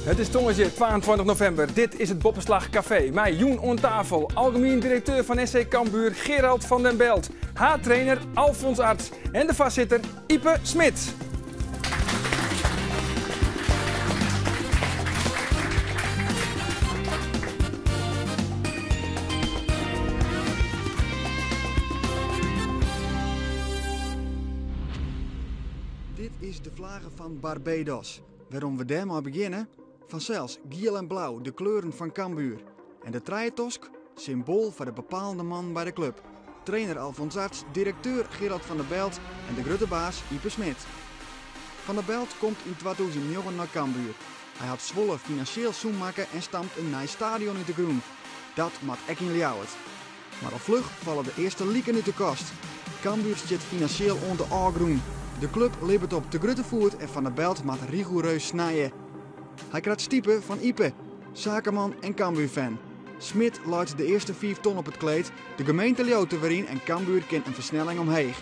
Het is donderdag 22 november. Dit is het Boppenslag Café. Mij Joen on tafel. Algemeen directeur van SC Cambuur Gerald van den Belt. Haartrainer Alfons Arts. En de vastzitter Ipe Smit. Dit is de vlaggen van Barbados. Waarom we daar maar beginnen? Vanzelfs geel en blauw, de kleuren van Cambuur. En de Trijetosk, symbool voor de bepaalde man bij de club. Trainer Alfons Arts, directeur Gerald van den Belt en de grote baas Ipe Smit. Van der Belt komt in 2009 naar Cambuur. Hij had Zwolle financieel zoen maken en stampt een nieuw stadion uit de groen. Dat maakt ek in Ljouwert. Maar al vlug vallen de eerste lieken uit de kast. Cambuur zit financieel onder A-groen. De club liep op de grote voet en Van der Belt maakt rigoureus snijden. Hij krijgt stiepen van Ipe, zakenman en Cambuur-fan. Smit luidt de eerste 5 ton op het kleed, de gemeente Ljouwert weer en Cambuur kent een versnelling omheen.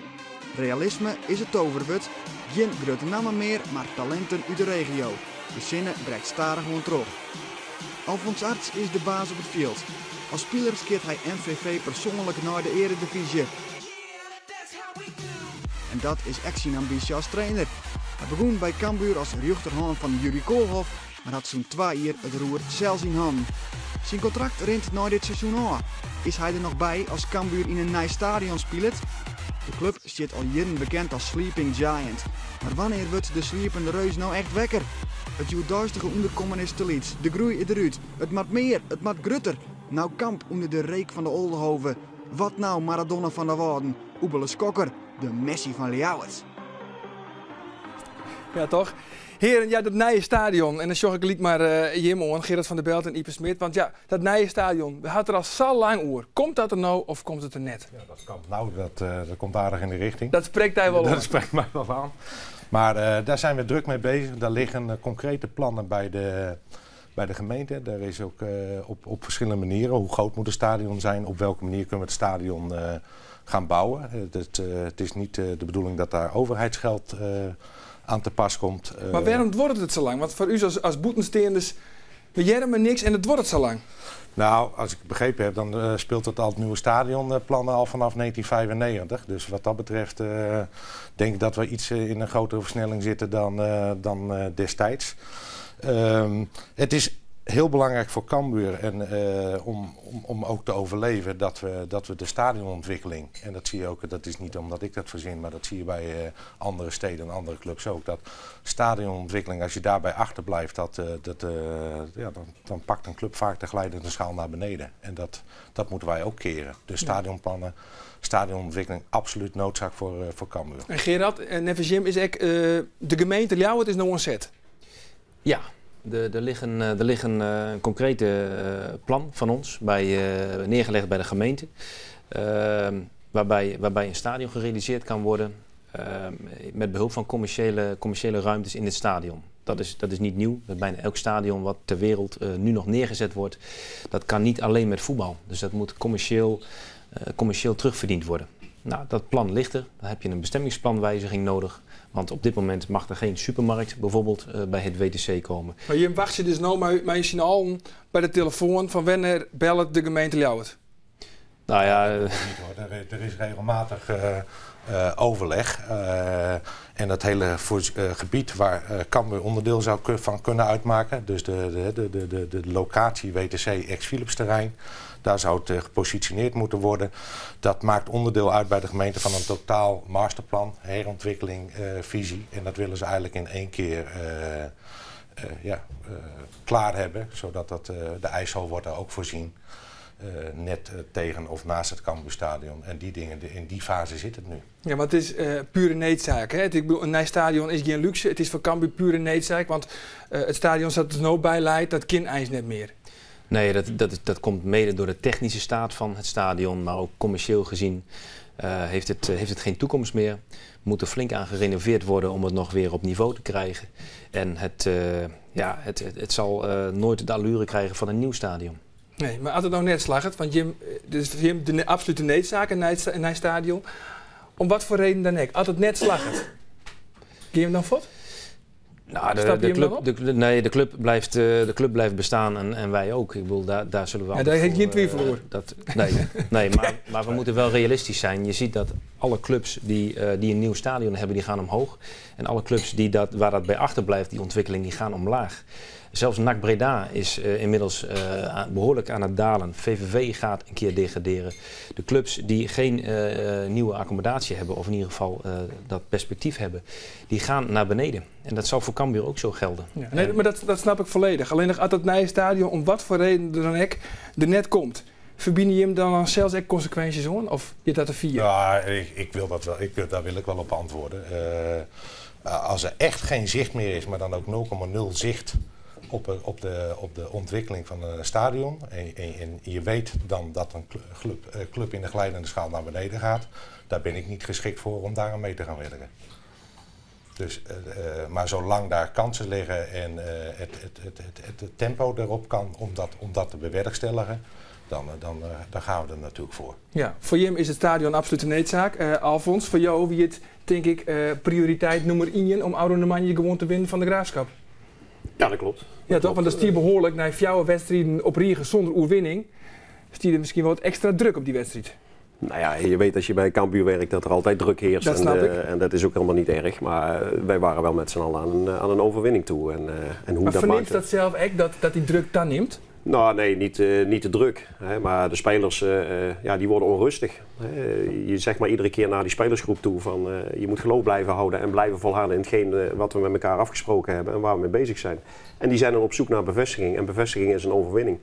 Realisme is het toverwoord, geen grote namen meer, maar talenten uit de regio. De zinnen brengt stadig gewoon terug. Alfons Arts is de baas op het veld. Als speler keert hij MVV persoonlijk naar de eredivisie. En dat is echt zijn ambitie als trainer. Hij begon bij Cambuur als rechterhand van Jurie Koolhof, maar had zo'n 2 jaar het roer zelfs in handen. Zijn contract rint na dit seizoen aan. Is hij er nog bij als Cambuur in een nieuw stadion speelt? De club zit al jaren bekend als Sleeping Giant. Maar wanneer wordt de sliepende reus nou echt wekker? Het joeduistige onderkomen is te liet. De groei is eruit. Het maakt meer, het maakt grutter. Nou kamp onder de reek van de Oldenhoven. Wat nou Maradona van der Waarden? Oebele Skokker, de Messi van Ljouwert. Ja, toch? Heren, ja, dat nieuwe stadion. En dan zorg ik liet maar Jim Gerard van der Belt en Ipe Smit. Want ja, dat nieuwe stadion, we hadden er al zo lang over. Komt dat er nou of komt het er net? Ja, dat kan. Nou, dat komt aardig in de richting. Dat spreekt hij wel aan. Dat spreekt mij wel aan. Maar daar zijn we druk mee bezig. Daar liggen concrete plannen bij de gemeente. Daar is ook op verschillende manieren. Hoe groot moet het stadion zijn? Op welke manier kunnen we het stadion gaan bouwen? Het is niet de bedoeling dat daar overheidsgeld aan te pas komt. Maar waarom wordt het zo lang? Want voor u als boetensteenders, we jermen niks en het wordt het zo lang. Nou, als ik het begrepen heb, dan speelt het al het nieuwe stadionplannen al vanaf 1995. Dus wat dat betreft denk ik dat we iets in een grotere versnelling zitten dan destijds. Het is heel belangrijk voor Cambuur en om ook te overleven dat we de stadionontwikkeling, en dat zie je ook, dat is niet omdat ik dat verzin, maar dat zie je bij andere steden en andere clubs ook, dat stadionontwikkeling, als je daarbij achterblijft, dan pakt een club vaak de glijdende schaal naar beneden. En dat moeten wij ook keren. Dus stadionplannen, stadionontwikkeling, absoluut noodzaak voor Cambuur. En Gerard, en Jim is ook, de gemeente Ljouwert is nou ontzet. Ja. Er liggen een concrete plan van ons neergelegd bij de gemeente. Waarbij een stadion gerealiseerd kan worden met behulp van commerciële ruimtes in het stadion. Dat is niet nieuw. Bijna elk stadion wat ter wereld nu nog neergezet wordt, dat kan niet alleen met voetbal. Dus dat moet commercieel terugverdiend worden. Nou, dat plan ligt er. Dan heb je een bestemmingsplanwijziging nodig. Want op dit moment mag er geen supermarkt bijvoorbeeld bij het WTC komen. Maar je wacht je dus nou met je signaal bij de telefoon van wanneer belt de gemeente Ljouwert? Nou ja, er is regelmatig overleg. En dat hele gebied waar Cambuur onderdeel zou van kunnen uitmaken. Dus de locatie WTC ex-Philips terrein. Daar zou het gepositioneerd moeten worden. Dat maakt onderdeel uit bij de gemeente van een totaal masterplan, herontwikkeling, visie. En dat willen ze eigenlijk in 1 keer klaar hebben. Zodat de ijshal wordt er ook voorzien. Net tegen of naast het Cambuurstadion. En die dingen, in die fase zit het nu. Ja, maar het is pure noodzaak. Een nieuw stadion is geen luxe. Het is voor Cambuur pure noodzaak. Want het stadion staat er nou bij leidt, dat kan ijs net meer. Nee, dat komt mede door de technische staat van het stadion. Maar ook commercieel gezien heeft het geen toekomst meer. Moet er flink aan gerenoveerd worden om het nog weer op niveau te krijgen. En het zal nooit de allure krijgen van een nieuw stadion. Nee, maar als het nou net slaagt, want Jim, de absolute noodzaak, een nieuw stadion. Om wat voor reden dan ook? Als het net slaagt, kun je hem dan voort? Nou, Stap je hem dan op? de club blijft bestaan en wij ook. Ik bedoel, daar zullen we. Ja, daar heeft geen twijfel over. Nee, maar we moeten wel realistisch zijn. Je ziet dat alle clubs die een nieuw stadion hebben, die gaan omhoog. En alle clubs waar dat bij achterblijft, die ontwikkeling, die gaan omlaag. Zelfs NAC Breda is inmiddels behoorlijk aan het dalen. VVV gaat een keer degraderen. De clubs die geen nieuwe accommodatie hebben, of in ieder geval dat perspectief hebben, die gaan naar beneden. En dat zal voor Cambuur ook zo gelden. Ja, nee, maar dat snap ik volledig. Alleen nog uit dat nieuwe stadion, om wat voor reden er dan ook er net komt. Verbinden je hem dan zelfs ook consequenties aan? Of je dat te vieren? Ja, ik wil dat wel. Daar wil ik wel op antwoorden. Als er echt geen zicht meer is, maar dan ook 0,0 zicht op de ontwikkeling van een stadion. En je weet dan dat een club in de glijdende schaal naar beneden gaat. Daar ben ik niet geschikt voor om daar aan mee te gaan werken. Dus, maar zolang daar kansen liggen en het tempo erop kan om dat te bewerkstelligen, dan gaan we er natuurlijk voor. Ja, voor Jim is het stadion absoluut een noodzaak. Alfons, voor jou wie het denk ik prioriteit nummer 1 om Oude Nemanje gewoon te winnen van de Graafschap. Ja, dat klopt. Ja, toch? Want dat is die behoorlijk naar 4 wedstrijden op Riegen zonder oerwinning. Stier er misschien wel wat extra druk op die wedstrijd. Nou ja, je weet als je bij Cambuur werkt dat er altijd druk heerst. Dat snap ik. En dat is ook helemaal niet erg. Maar wij waren wel met z'n allen aan een overwinning toe. En hoe maar dat verneemt maakt, dat zelf echt dat die druk dan neemt? Nou nee, niet te druk. Hè, maar de spelers die worden onrustig. Je zegt maar iedere keer naar die spelersgroep toe van je moet geloof blijven houden en blijven volharden in hetgeen wat we met elkaar afgesproken hebben en waar we mee bezig zijn. En die zijn dan op zoek naar bevestiging en bevestiging is een overwinning.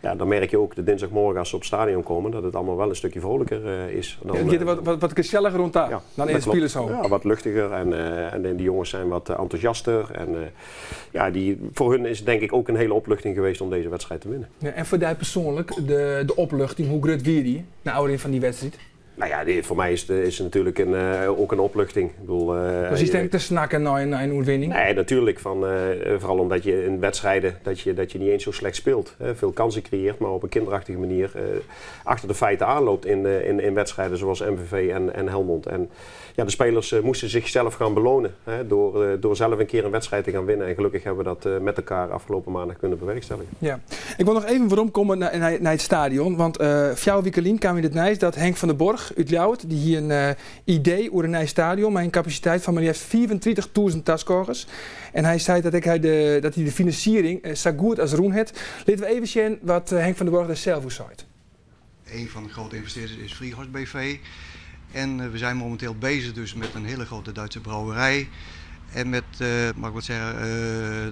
Ja, dan merk je ook de dinsdagmorgen als ze op het stadion komen dat het allemaal wel een stukje vrolijker is. Dan, je wat gezelliger rond daar dan in het spelershoofd. Ja, wat luchtiger en die jongens zijn wat enthousiaster. En voor hun is het denk ik ook een hele opluchting geweest om deze wedstrijd te winnen. Ja, en voor jou persoonlijk, de opluchting, hoe groot weer die na ouder van die wedstrijd? Nou ja, voor mij is het natuurlijk ook een opluchting. Ik bedoel, dus je denkt te snakken naar een overwinning? Nee, natuurlijk. Vooral omdat je in wedstrijden dat je niet eens zo slecht speelt. Veel kansen creëert, maar op een kinderachtige manier achter de feiten aanloopt in wedstrijden zoals MVV en Helmond. En ja, de spelers moesten zichzelf gaan belonen door zelf een keer een wedstrijd te gaan winnen. En gelukkig hebben we dat met elkaar afgelopen maandag kunnen bewerkstelligen. Ja. Ik wil nog even waarom komen naar het stadion. Want Fjouw Wiekelien kwam in het nieuws dat Henk van der Borg uit Ljouwert, die hier een idee over een nieuw stadion met een capaciteit van maar liefst 24.000 taskogers. En hij zei dat hij de financiering zo goed als roen had. Laten we even zien wat Henk van der Borg daar zelf over zei. Een van de grote investeerders is Frighorst BV. En we zijn momenteel bezig dus met een hele grote Duitse brouwerij. En met, mag ik wat zeggen,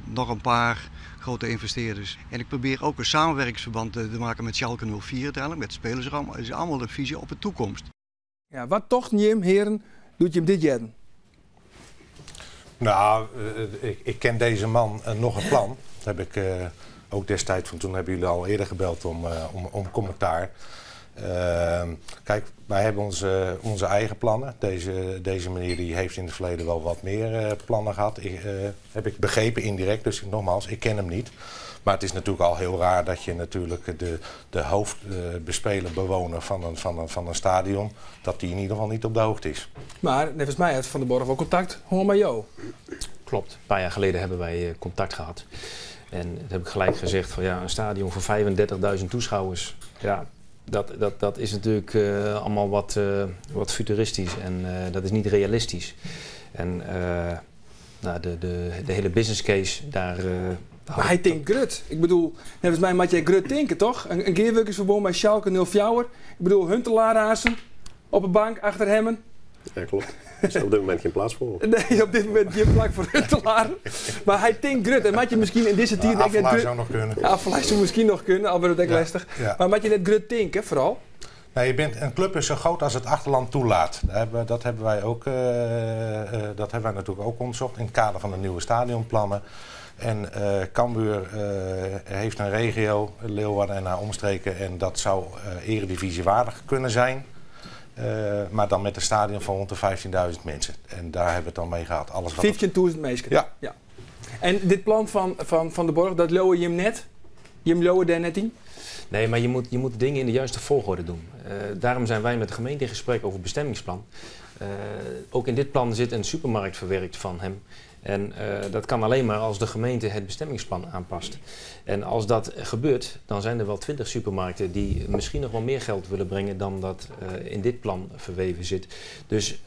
nog een paar grote investeerders. En ik probeer ook een samenwerkingsverband te maken met Schalke 04 uiteindelijk, met spelersram. Het is allemaal een visie op de toekomst. Ja, wat toch, Jim, heren, doet je hem dit jaar? Nou, ik ken deze man nog een plan. Dat heb ik ook destijds, van toen hebben jullie al eerder gebeld om commentaar. Kijk, wij hebben onze eigen plannen. Deze meneer die heeft in het verleden wel wat meer plannen gehad. Heb ik begrepen indirect, dus nogmaals, ik ken hem niet. Maar het is natuurlijk al heel raar dat je natuurlijk de hoofdbespeler, bewoner van een stadion, dat die in ieder geval niet op de hoogte is. Maar volgens mij heeft Van der Borg wel contact gewoon met jou. Klopt, een paar jaar geleden hebben wij contact gehad. En dat heb ik gelijk gezegd van ja, een stadion voor 35.000 toeschouwers. Ja, dat is natuurlijk allemaal wat futuristisch en dat is niet realistisch. En de hele business case daar... maar hij denkt grut. Ik bedoel, volgens mij moet jij grut denken, toch? Een geerwerkersverbond bij Schalke 04. Ik bedoel, Huntelaar op een bank achter hemmen. Ja, klopt. Er is op dit moment geen plaats voor. Nee, op dit moment geen plek voor Huntelaar. Maar hij denkt grut. En moet je misschien in deze tijd... Affelaar zou nog kunnen. Affelaar zou misschien nog kunnen, al wordt het echt lastig. Ja. Maar moet je net grut denken, vooral? Nee, een club is zo groot als het achterland toelaat. Dat hebben wij natuurlijk ook onderzocht in het kader van de nieuwe stadionplannen. En Cambuur heeft een regio, Leeuwarden en haar omstreken, en dat zou eredivisie waardig kunnen zijn. Maar dan met een stadion van rond de 15.000 mensen. En daar hebben we het dan mee gehad. 15.000 mensen? Ja. En dit plan van de Borg, dat lower je hem net? Je hem lower daar net in? Nee, maar je moet dingen in de juiste volgorde doen. Daarom zijn wij met de gemeente in gesprek over het bestemmingsplan. Ook in dit plan zit een supermarkt verwerkt van hem. En dat kan alleen maar als de gemeente het bestemmingsplan aanpast. En als dat gebeurt, dan zijn er wel 20 supermarkten die misschien nog wel meer geld willen brengen dan dat in dit plan verweven zit. Dus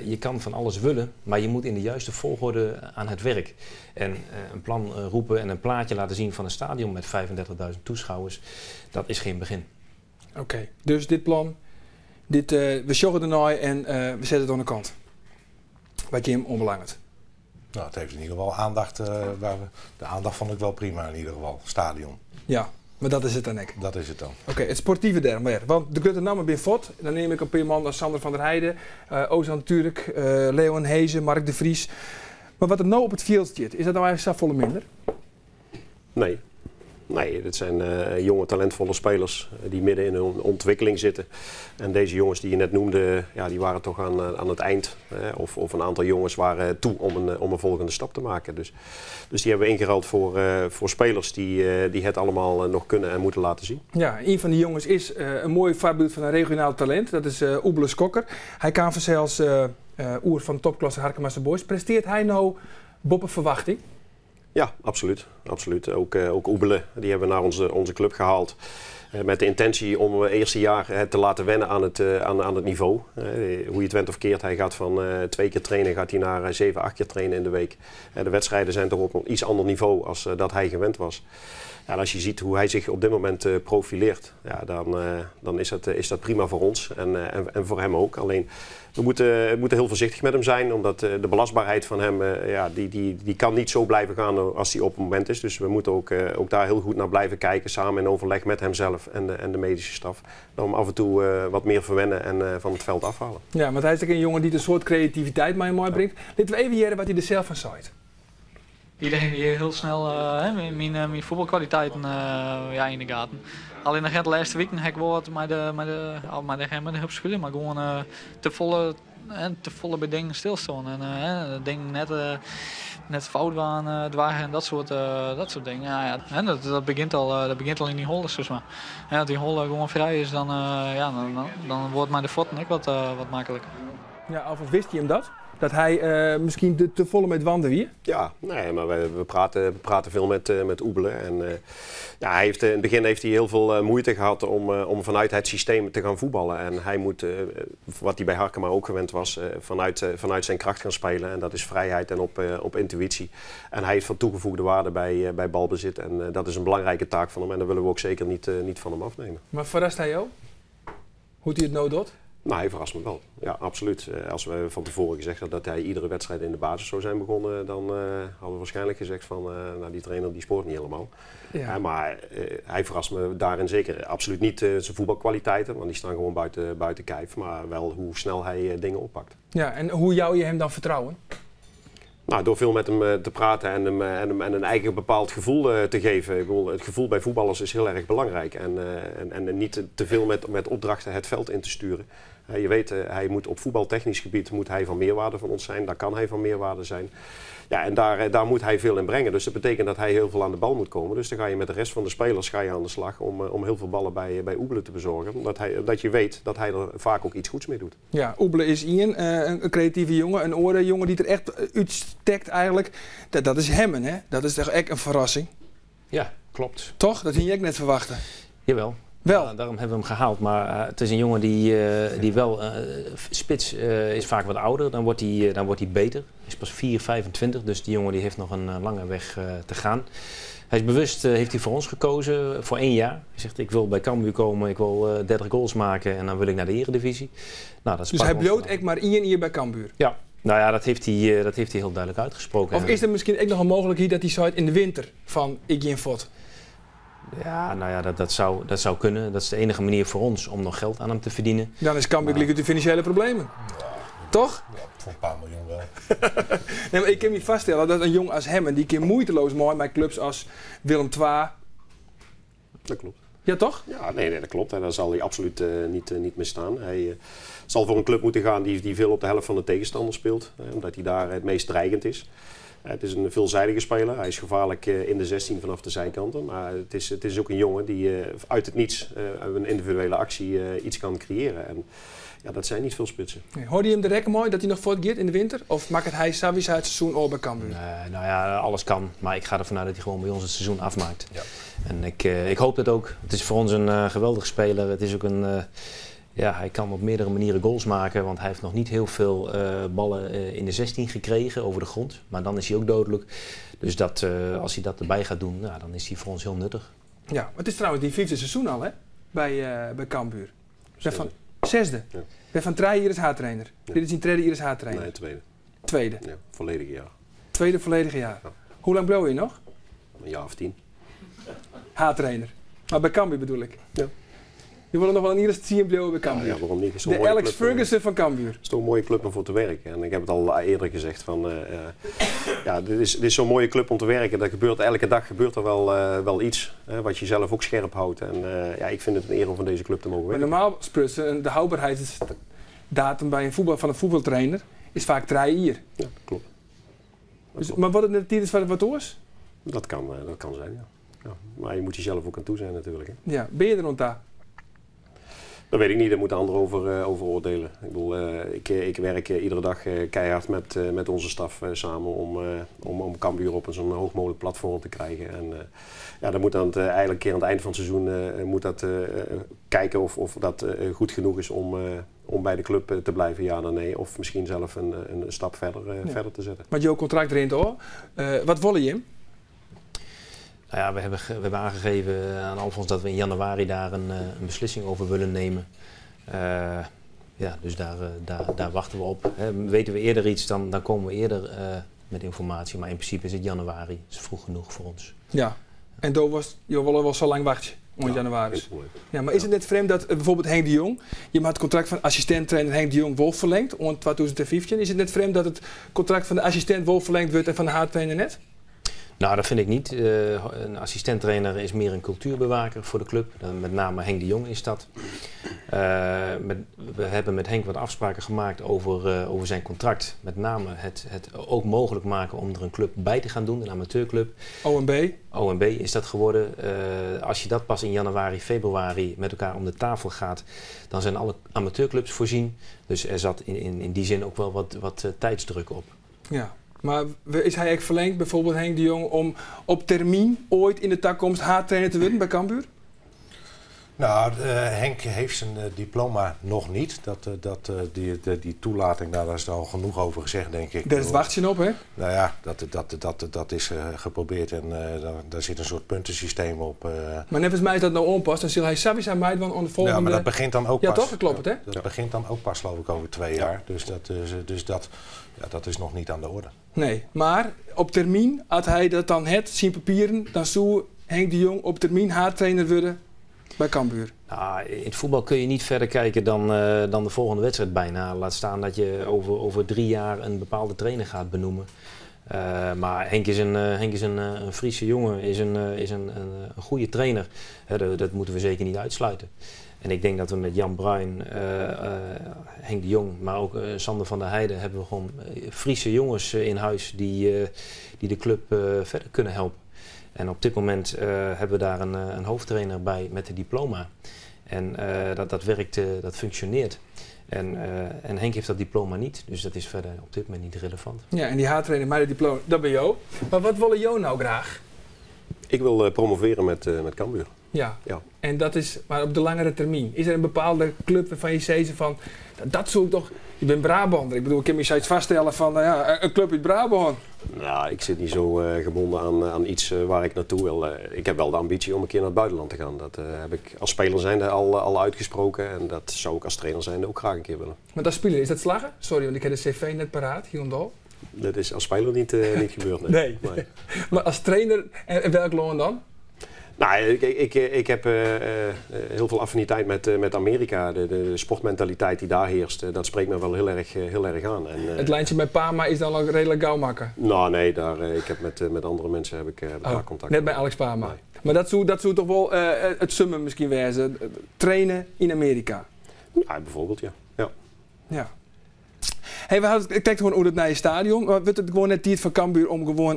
je kan van alles willen, maar je moet in de juiste volgorde aan het werk. En een plan roepen en een plaatje laten zien van een stadion met 35.000 toeschouwers, dat is geen begin. Oké, dus dit plan, we sjoggen ernaar en we zetten het aan de kant. Wat je hem onbelangrijk. Nou, het heeft in ieder geval aandacht. De aandacht vond ik wel prima in ieder geval. Stadion. Ja, maar dat is het dan ook. Dat is het dan. Oké, het sportieve derm weer. Want de Grutte namen binnen Fort. Dan neem ik een paar man als Sander van der Heijden, Ozan Turk, Leon Hezen, Mark de Vries. Maar wat er nou op het veld zit, is dat nou eigenlijk volle minder? Nee, dit zijn jonge, talentvolle spelers die midden in hun ontwikkeling zitten. En deze jongens die je net noemde, ja, die waren toch aan het eind. Of een aantal jongens waren toe om een volgende stap te maken. Dus die hebben we ingeruild voor spelers die het allemaal nog kunnen en moeten laten zien. Ja, een van die jongens is een mooi voorbeeld van een regionaal talent. Dat is Oebele Skokker. Hij kan vanzelfs oer van topklasse Harkemasse Boys. Presteert hij nou boven verwachting? Ja, absoluut. Ook Oebele, die hebben we naar onze club gehaald. Met de intentie om het eerste jaar te laten wennen aan het niveau. Hoe je het went of keert, hij gaat van 2 keer trainen gaat hij naar 7, 8 keer trainen in de week. De wedstrijden zijn toch op een iets ander niveau als dat hij gewend was. Ja, en als je ziet hoe hij zich op dit moment profileert, ja, dan is dat prima voor ons en voor hem ook. Alleen we moeten heel voorzichtig met hem zijn, omdat de belastbaarheid van hem die kan niet zo blijven gaan als hij op het moment is. Dus we moeten ook daar heel goed naar blijven kijken, samen in overleg met hemzelf en de medische staf. Om af en toe wat meer verwennen en van het veld afhalen. Ja, want hij is ook een jongen die een soort creativiteit mij mooi brengt. Laten we even jaren wat hij er zelf van zei. Iedereen die heel snel mijn voetbalkwaliteiten in de gaten. Alleen nog de laatste weken heb ik woord met de hupschulen, maar gewoon te volle bij dingen stilstaan. En dingen net fout waren, dwaaien en dat soort dingen. Ja, en dat begint al in die holders. Dus maar. Ja, als die holder gewoon vrij is, dan wordt mijn de fotten ook wat makkelijker. Ja, Alfons, wist je hem dat? Dat hij misschien te volle met wanden weer? Ja, nee, maar we praten veel met Oebele. En in het begin heeft hij heel veel moeite gehad om vanuit het systeem te gaan voetballen. En hij moet, wat hij bij Harkema ook gewend was, vanuit zijn kracht gaan spelen. En dat is vrijheid en op intuïtie. En hij heeft van toegevoegde waarde bij balbezit. En dat is een belangrijke taak van hem. En dat willen we ook zeker niet van hem afnemen. Maar verrast hij jou? Hoe hij het nou doet? Nou, hij verrast me wel. Ja, absoluut. Als we van tevoren gezegd hadden dat hij iedere wedstrijd in de basis zou zijn begonnen, dan hadden we waarschijnlijk gezegd van, die trainer die spoort niet helemaal. Ja. Maar hij verrast me daarin zeker. Absoluut niet zijn voetbalkwaliteiten, want die staan gewoon buiten kijf. Maar wel hoe snel hij dingen oppakt. Ja, en hoe jou je hem dan vertrouwen? Nou, door veel met hem te praten en een eigen bepaald gevoel te geven. Ik bedoel, het gevoel bij voetballers is heel erg belangrijk. En niet te veel met opdrachten het veld in te sturen. Je weet, hij moet op voetbaltechnisch gebied moet hij van meerwaarde van ons zijn. Daar kan hij van meerwaarde zijn. Ja, en daar moet hij veel in brengen. Dus dat betekent dat hij heel veel aan de bal moet komen. Dus dan ga je met de rest van de spelers aan de slag om heel veel ballen bij Oebele te bezorgen. Omdat je weet dat hij er vaak ook iets goeds mee doet. Ja, Oebele is Ian, een creatieve jongen, een orenjongen die er echt uitstekt eigenlijk. Dat is hem, hè? Dat is toch echt een verrassing? Ja, klopt. Toch? Dat ging je ook net verwachten. Jawel. Wel. Daarom hebben we hem gehaald. Maar het is een jongen die wel... spits is vaak wat ouder. Dan wordt hij beter. Hij is pas 4,25. Dus die jongen die heeft nog een lange weg te gaan. Hij is bewust, heeft hij voor ons gekozen voor 1 jaar. Hij zegt, ik wil bij Cambuur komen. Ik wil 30 goals maken. En dan wil ik naar de Eredivisie. Nou, dat dus hij bloot echt maar hier bij Cambuur? Ja. Nou ja, dat heeft hij heel duidelijk uitgesproken. Of is er misschien ook nog een mogelijkheid dat hij zou in de winter van ik in Fort? Ja, nou ja, dat zou kunnen. Dat is de enige manier voor ons om nog geld aan hem te verdienen. Dan is Cambuur liggen de financiële problemen. Ja, toch? Ja, voor een paar miljoen wel. Nee, maar ik kan me vaststellen dat een jongen als hem, die keer moeiteloos mooi bij clubs als Willem II. Dat klopt. Ja, toch? Ja, nee, dat klopt. En daar zal hij absoluut niet mee staan. Hij zal voor een club moeten gaan die veel op de helft van de tegenstander speelt. Omdat hij daar het meest dreigend is. Het is een veelzijdige speler. Hij is gevaarlijk in de 16 vanaf de zijkanten. Maar het is ook een jongen die uit het niets een individuele actie iets kan creëren. En Ja, dat zijn niet veel spitsen. Nee. Hoorde je hem direct mooi dat hij nog voortgaat in de winter? Of maakt hij sowieso het seizoen al bij Cambuur? Nee, nou ja, alles kan. Maar ik ga ervan uit dat hij gewoon bij ons het seizoen afmaakt. Ja. En ik hoop dat ook. Het is voor ons een geweldige speler. Het is ook hij kan op meerdere manieren goals maken. Want hij heeft nog niet heel veel ballen in de 16 gekregen over de grond. Maar dan is hij ook dodelijk. Dus als hij dat erbij gaat doen, dan is hij voor ons heel nuttig. Ja, maar het is trouwens die 5e seizoen al, hè? Bij Cambuur. Van 6e. Ja. Ben van 3 jaar haartrainer. Ja. Dit is zijn 3e jaar haartrainer. Nee, tweede. Tweede. Ja, volledige jaar. Tweede volledige jaar. Ja. Hoe lang bleef je nog? Een jaar of 10. Haartrainer. Maar bij Cambuur bedoel ik. Ja. Je wil nog wel een eerder zien blijven bij Cambuur. Ja, waarom niet? De Alex Ferguson van Cambuur. Het is toch een mooie club om voor te werken. En ik heb het al eerder gezegd van, dit is zo'n mooie club om te werken. Elke dag gebeurt er wel iets wat je zelf ook scherp houdt. En ik vind het een eer om van deze club te mogen Maar werken. normaal gesproken, de houdbaarheidsdatum bij van een voetbaltrainer is vaak 3 jaar. Ja, klopt. Dus, maar wat het net tijdens van wat oors? Dat kan zijn, ja. Ja. Maar je moet jezelf ook aan toe zijn natuurlijk. Hè. Ja, ben je er rond daar? Dat weet ik niet, daar moeten anderen over oordelen. Ik bedoel, ik werk iedere dag keihard met onze staf samen om Cambuur op een zo'n hoog mogelijk platform te krijgen. En dan moet dan eigenlijk een keer aan het eind van het seizoen kijken of dat goed genoeg is om bij de club te blijven, ja dan nee. Of misschien zelf een stap verder te zetten. Met jouw contract erin toch? Wat willen je hem? Nou ja, we hebben aangegeven aan Alfons dat we in januari daar een beslissing over willen nemen. Dus daar wachten we op. Weten we eerder iets, dan komen we eerder met informatie. Maar in principe is het januari. Dat is vroeg genoeg voor ons. Ja, en daar was je wel zo lang wachten. In januari. Ja, maar is het net vreemd dat bijvoorbeeld Henk de Jong, je hebt het contract van assistent-trainer Henk de Jong wel verlengd, in 2015. Is het net vreemd dat het contract van de assistent wel verlengd wordt en van de haartrainer net? Nou, dat vind ik niet. Een assistent-trainer is meer een cultuurbewaker voor de club. Met name Henk de Jong is dat. We hebben met Henk wat afspraken gemaakt over zijn contract. Met name het ook mogelijk maken om er een club bij te gaan doen, een amateurclub. OMB is dat geworden. Als je dat pas in januari, februari met elkaar om de tafel gaat, dan zijn alle amateurclubs voorzien. Dus er zat in die zin ook wel wat tijdsdruk op. Ja. Maar is hij echt verlengd, bijvoorbeeld Henk de Jong, om op termijn ooit in de toekomst haartrainer te worden bij Cambuur? Nou, Henk heeft zijn diploma nog niet. Die toelating, daar is er al genoeg over gezegd, denk ik. Daar is het wachtje op, hè? Nou ja, dat is geprobeerd en daar zit een soort puntensysteem op. Maar net als mij is dat nou onpas, dan zal hij sowieso mij dan aan de volgende... Ja, maar dat begint dan ook pas. Ja, toch? Dat klopt, hè? Dat begint dan ook pas, geloof ik, over 2 jaar. Dus dat is nog niet aan de orde. Nee, maar op termijn, als hij dat dan zien papieren, dan zou Henk de Jong op termijn haartrainer worden bij Cambuur. Nou, in het voetbal kun je niet verder kijken dan de volgende wedstrijd bijna. Laat staan dat je over 3 jaar een bepaalde trainer gaat benoemen. Maar Henk is een Friese jongen, is een goede trainer. Dat moeten we zeker niet uitsluiten. En ik denk dat we met Jan Bruin, Henk de Jong, maar ook Sander van der Heijden, hebben we gewoon Friese jongens in huis die de club verder kunnen helpen. En op dit moment hebben we daar een hoofdtrainer bij met een diploma. En dat werkt, dat functioneert. En Henk heeft dat diploma niet, dus dat is verder op dit moment niet relevant. Ja, en die haartrainer, maar dat diploma, dat ben jou. Maar wat willen jou nou graag? Ik wil promoveren met Cambuur. Ja, en dat is maar op de langere termijn. Is er een bepaalde club waarvan je zegt van, dat zoek ik toch, je bent Brabander. Ik bedoel, ik kan me zoiets vaststellen van, een club uit Brabant. Nou, ik zit niet zo gebonden aan iets waar ik naartoe wil. Ik heb wel de ambitie om een keer naar het buitenland te gaan. Dat heb ik als speler zijnde al uitgesproken. En dat zou ik als trainer zijnde ook graag een keer willen. Maar dat spelen, is dat slagen? Sorry, want ik heb de cv net paraat, hier en daar. Dat is als speler niet gebeurd. Nee. Maar als trainer, en welk land dan? Nou, ik heb heel veel affiniteit met Amerika. De sportmentaliteit die daar heerst, dat spreekt me wel heel erg aan. En, het lijntje met Parma is dan ook redelijk gauw makken? Nou nee, ik heb met andere mensen heb ik daar contact. Net bij Alex Parma? Nee. Maar dat zou toch wel het summen misschien wezen? Trainen in Amerika? Ja, bijvoorbeeld, ja. Hey, ik kijk gewoon hoe het naar je stadion. Maar wordt het gewoon net tijd van Cambuur om gewoon...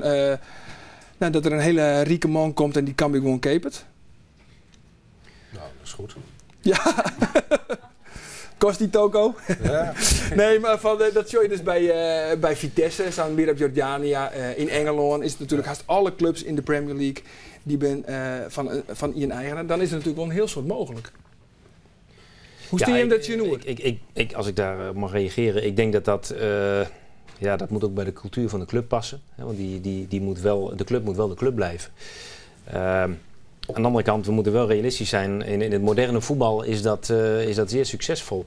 dat er een hele rieke man komt en die Cambuur gewoon keepert? Nou, dat is goed. Ja. Kost die toko? Ja. Nee, maar dat zie je dus bij Vitesse, staan weer op Jordania. In Engeland is het natuurlijk haast alle clubs in de Premier League die ben van Ian eigenaar. Dan is er natuurlijk wel een heel soort mogelijk. Hoe stel je hem dat je noemt? Als ik daar mag reageren, ik denk dat moet ook bij de cultuur van de club passen. Hè, want de club moet wel de club blijven. Aan de andere kant, we moeten wel realistisch zijn. In het moderne voetbal is dat zeer succesvol.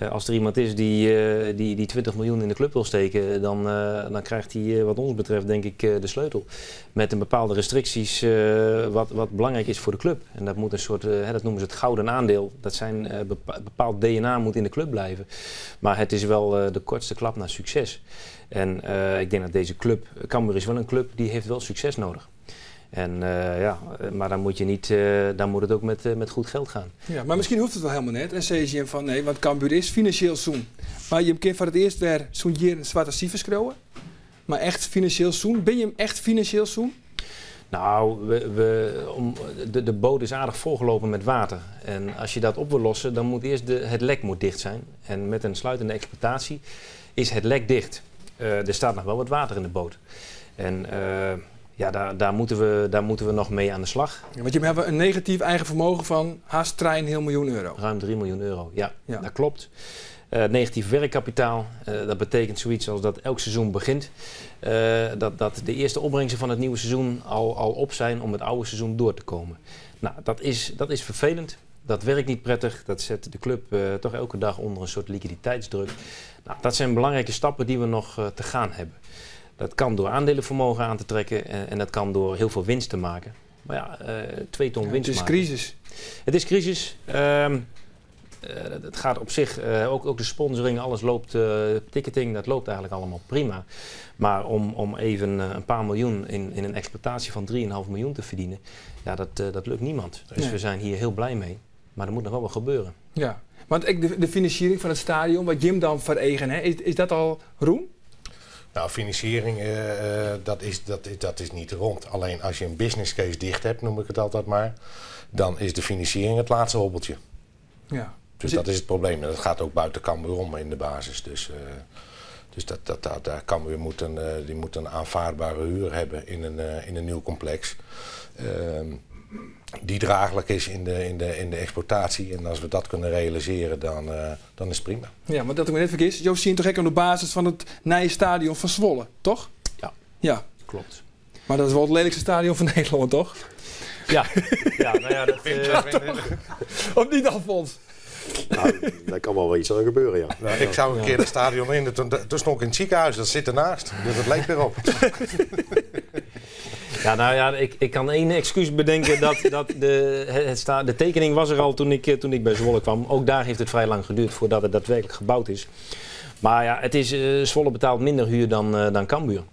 Als er iemand is die 20 miljoen in de club wil steken, dan krijgt hij wat ons betreft denk ik de sleutel. Met een bepaalde restricties wat belangrijk is voor de club. En dat moet een soort, dat noemen ze het gouden aandeel. Dat zijn bepaald DNA moet in de club blijven. Maar het is wel de kortste klap naar succes. En ik denk dat deze club, Cambuur is wel een club die heeft wel succes nodig. En maar dan moet je niet, dan moet het ook met goed geld gaan. Ja, maar misschien hoeft het wel helemaal net. En zeg je hem van nee, want Cambuur is financieel zoen. Maar je kunt voor het eerst weer zo'n hier een zwarte cijfers krijgen. Maar echt financieel zoen. Ben je hem echt financieel zoen? Nou, de boot is aardig volgelopen met water. En als je dat op wil lossen, dan moet eerst het lek moet dicht zijn. En met een sluitende exploitatie is het lek dicht. Er staat nog wel wat water in de boot. En daar moeten we nog mee aan de slag. Ja, want je hebt een negatief eigen vermogen van haast 3,5 miljoen euro. Ruim 3 miljoen euro, ja. Dat klopt. Negatief werkkapitaal, dat betekent zoiets als dat elk seizoen begint. Dat de eerste opbrengsten van het nieuwe seizoen al op zijn om het oude seizoen door te komen. Nou, dat is vervelend. Dat werkt niet prettig. Dat zet de club toch elke dag onder een soort liquiditeitsdruk. Nou, dat zijn belangrijke stappen die we nog te gaan hebben. Dat kan door aandelenvermogen aan te trekken en dat kan door heel veel winst te maken. Maar ja, 2 ton winst maken. Het is crisis. Het is crisis. Het gaat op zich, ook de sponsoring, alles loopt, ticketing, dat loopt eigenlijk allemaal prima. Maar om even een paar miljoen in een exploitatie van 3,5 miljoen te verdienen, ja, dat lukt niemand. Dus we zijn hier heel blij mee. Maar er moet nog wel wat gebeuren. Ja, want de financiering van het stadion, wat Jim dan veregent, is dat al roem? Nou, financiering, dat is niet rond. Alleen als je een business case dicht hebt, noem ik het altijd maar, dan is de financiering het laatste hobbeltje. Ja. Dus dat is het probleem. En dat gaat ook buiten Cambuur om in de basis. Dus Cambuur moet een aanvaardbare huur hebben in een nieuw complex. Die draaglijk is in de exploitatie. En als we dat kunnen realiseren, dan is het prima. Ja, maar dat ik me net vergis. Josien toch ook aan de basis van het nieuwe stadion van Zwolle, toch? Ja. Klopt. Maar dat is wel het lelijkste stadion van Nederland, toch? Ja, nou ja, dat Of niet, Alfons? Nou, daar kan wel iets aan gebeuren, ja. Nou, ik zou een keer het stadion in, toen stond ik in het ziekenhuis, dat zit ernaast. Dus dat leek weer op. Ja, nou ja, ik kan één excuus bedenken dat de tekening was er al toen ik bij Zwolle kwam. Ook daar heeft het vrij lang geduurd voordat het daadwerkelijk gebouwd is. Maar ja, Zwolle betaalt minder huur dan Cambuur.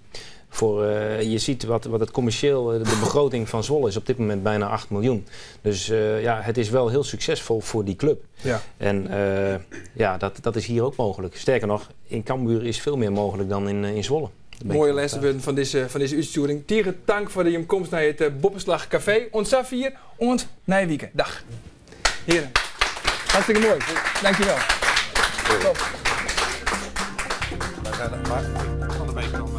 Je ziet wat het commercieel, de begroting van Zwolle is op dit moment bijna 8 miljoen. Dus het is wel heel succesvol voor die club. Ja. En dat is hier ook mogelijk. Sterker nog, in Cambuur is veel meer mogelijk dan in Zwolle. Mooie lessen van deze uitsturing. Tieren, dank voor je komst naar het Boppenslag Café. Ons Safier, ons Nijwieken. Dag. Heren, hartstikke mooi. Dankjewel. Top. Wij zijn er maar van de week